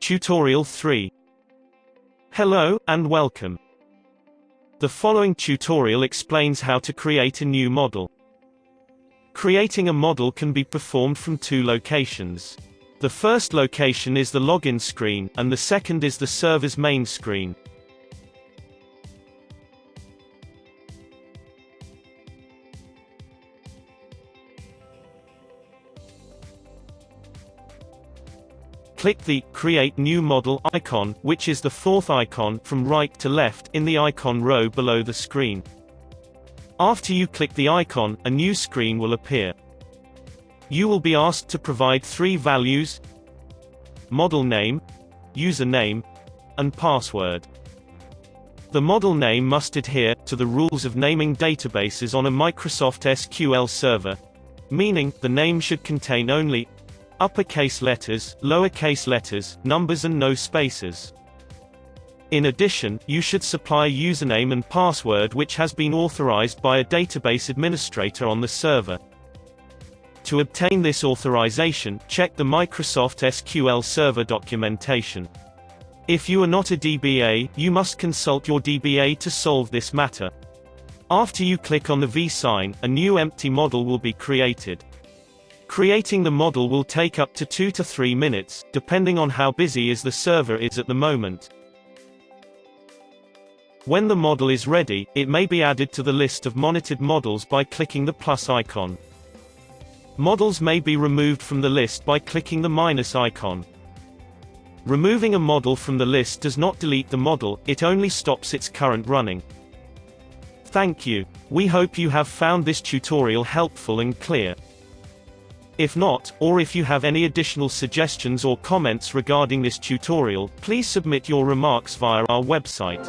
Tutorial 3. Hello, and welcome. The following tutorial explains how to create a new model. Creating a model can be performed from two locations. The first location is the login screen, and the second is the server's main screen. Click the Create New Model icon, which is the fourth icon from right to left in the icon row below the screen. After you click the icon, a new screen will appear. You will be asked to provide three values: model name, username, and password. The model name must adhere to the rules of naming databases on a Microsoft SQL server, meaning the name should contain only uppercase letters, lowercase letters, numbers and no spaces. In addition, you should supply a username and password which has been authorized by a database administrator on the server. To obtain this authorization, check the Microsoft SQL Server documentation. If you are not a DBA, you must consult your DBA to solve this matter. After you click on the V sign, a new empty model will be created. Creating the model will take up to 2 to 3 minutes, depending on how busy the server is at the moment. When the model is ready, it may be added to the list of monitored models by clicking the plus icon. Models may be removed from the list by clicking the minus icon. Removing a model from the list does not delete the model, it only stops its current running. Thank you. We hope you have found this tutorial helpful and clear. If not, or if you have any additional suggestions or comments regarding this tutorial, please submit your remarks via our website.